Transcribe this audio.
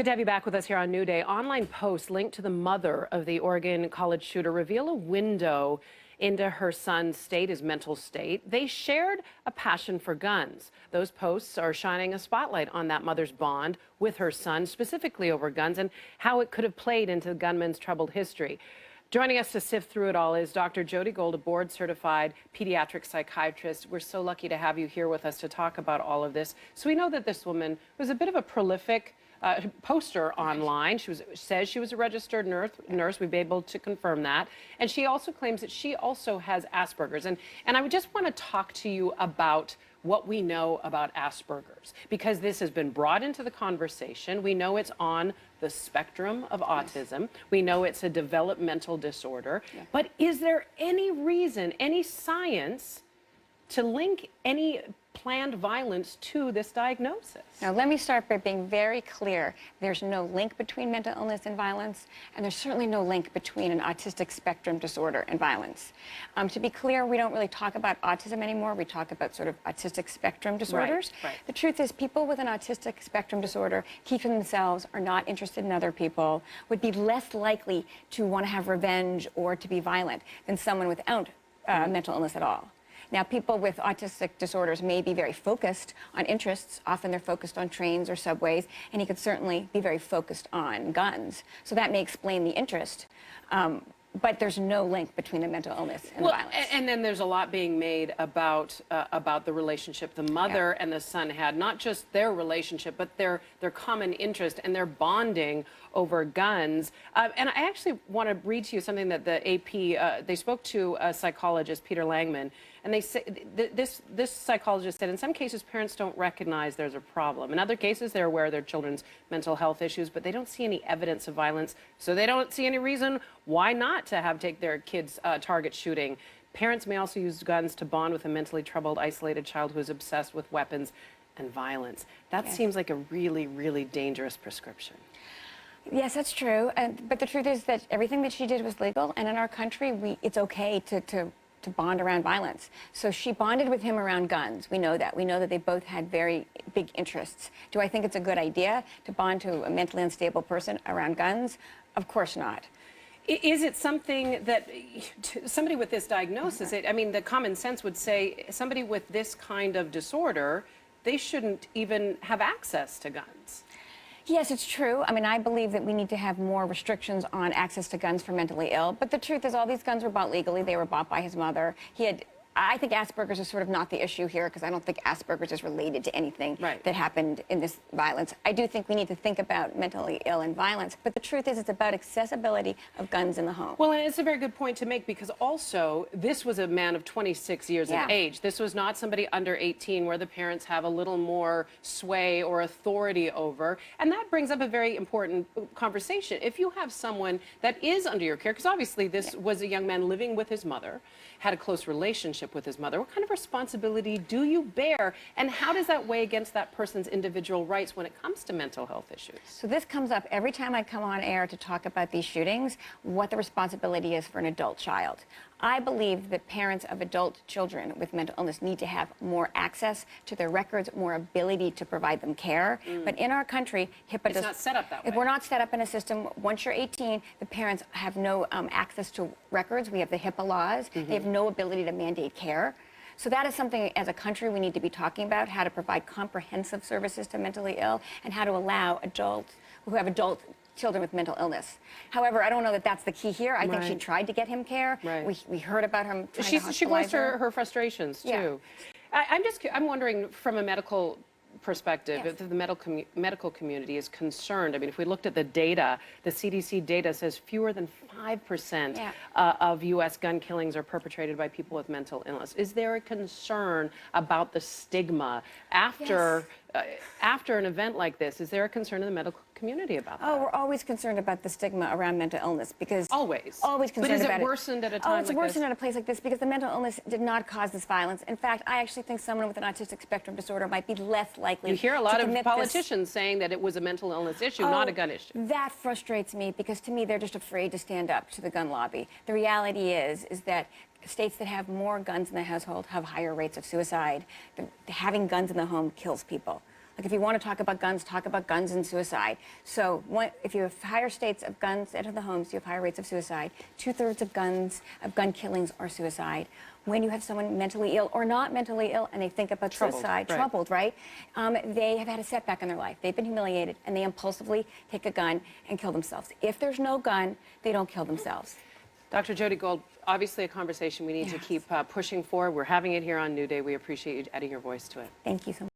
Good to have you back with us here on New Day. Online posts linked to the mother of the Oregon college shooter reveal a window into her son's his mental state. They shared a passion for guns. Those posts are shining a spotlight on that mother's bond with her son, specifically over guns, and how it could have played into the gunman's troubled history. Joining us to sift through it all is Dr. Jodi, a board-certified pediatric psychiatrist. We're so lucky to have you here with us to talk about all of this. So we know that this woman was a bit of a prolific poster online. Says she was a registered nurse. We've been able to confirm that. And she also claims that she also has Asperger's. And I would just want to talk to you about what we know about Asperger's, because this has been brought into the conversation. We know it's on the spectrum of autism. We know it's a developmental disorder. Yeah. But is there any reason, any science to link any planned violence to this diagnosis? Now, let me start by being very clear. There's no link between mental illness and violence, and there's certainly no link between an autistic spectrum disorder and violence. To be clear, we don't really talk about autism anymore. We talk about sort of autistic spectrum disorders. Right. The truth is, people with an autistic spectrum disorder keep to themselves, are not interested in other people, would be less likely to want to have revenge or to be violent than someone without mental illness at all. Now, people with autistic disorders may be very focused on interests. Often they're focused on trains or subways, and he could certainly be very focused on guns. So that may explain the interest. But there's no link between the mental illness and violence. And then there's a lot being made about the relationship the mother and the son had, not just their relationship, but their common interest and their bonding over guns. And I actually want to read to you something that the AP, they spoke to a psychologist, Peter Langman, and they say this psychologist said in some cases parents don't recognize there's a problem. In other cases they're aware of their children's mental health issues, but they don't see any evidence of violence, so they don't see any reason why not to take their kids target shooting. Parents may also use guns to bond with a mentally troubled, isolated child who is obsessed with weapons and violence. That seems like a really, really dangerous prescription. Yes, that's true. But the truth is that everything that she did was legal, and in our country, it's okay to bond around violence. So she bonded with him around guns. We know that. We know that they both had very big interests. Do I think it's a good idea to bond to a mentally unstable person around guns? Of course not. Is it something that somebody with this diagnosis, I mean, the common sense would say somebody with this kind of disorder, they shouldn't even have access to guns? Yes, it's true. I mean, I believe that we need to have more restrictions on access to guns for mentally ill. But the truth is, all these guns were bought legally. They were bought by his mother. I think Asperger's is sort of not the issue here, because I don't think Asperger's is related to anything that happened in this violence. I do think we need to think about mentally ill and violence, but the truth is it's about accessibility of guns in the home. Well, and it's a very good point to make, because also this was a man of 26 years of age. This was not somebody under 18 where the parents have a little more sway or authority over. And that brings up a very important conversation. If you have someone that is under your care, because obviously this was a young man living with his mother, had a close relationship with his mother, what kind of responsibility do you bear, and how does that weigh against that person's individual rights when it comes to mental health issues? So this comes up every time I come on air to talk about these shootings, what the responsibility is for an adult child. I believe that parents of adult children with mental illness need to have more access to their records, more ability to provide them care. But in our country, HIPAA it's not set up that way. If we're not set up in a system, once you're 18, the parents have no access to records. We have the HIPAA laws. They have no ability to mandate care. So that is something as a country we need to be talking about, how to provide comprehensive services to mentally ill and how to allow adults who have adult children with mental illness. However, I don't know that that's the key here. I think she tried to get him care. We heard about him trying to hospitalize She voiced her frustrations, too. I'm wondering, from a medical perspective, if the medical community is concerned. I mean, if we looked at the data, the CDC data says fewer than 5% of U.S. gun killings are perpetrated by people with mental illness. Is there a concern about the stigma after an event like this? Is there a concern in the medical community about that? Oh, we're always concerned about the stigma around mental illness, because always concerned about it. But is it worsened at a time like this? Oh, it's worsened at a place like this because the mental illness did not cause this violence. In fact, I actually think someone with an autistic spectrum disorder might be less likely. You hear a lot of politicians saying that it was a mental illness issue, not a gun issue. That frustrates me, because to me they're just afraid to stand up to the gun lobby. The reality is that states that have more guns in the household have higher rates of suicide. Having guns in the home kills people. Like, if you want to talk about guns and suicide. So if you have higher states of guns enter the homes, you have higher rates of suicide. 2/3 of gun killings are suicide. When you have someone mentally ill or not mentally ill and they think about suicide, troubled, right? They have had a setback in their life. They've been humiliated and they impulsively take a gun and kill themselves. If there's no gun, they don't kill themselves. Dr. Jodi Gold, obviously a conversation we need to keep pushing for. We're having it here on New Day. We appreciate you adding your voice to it. Thank you so much.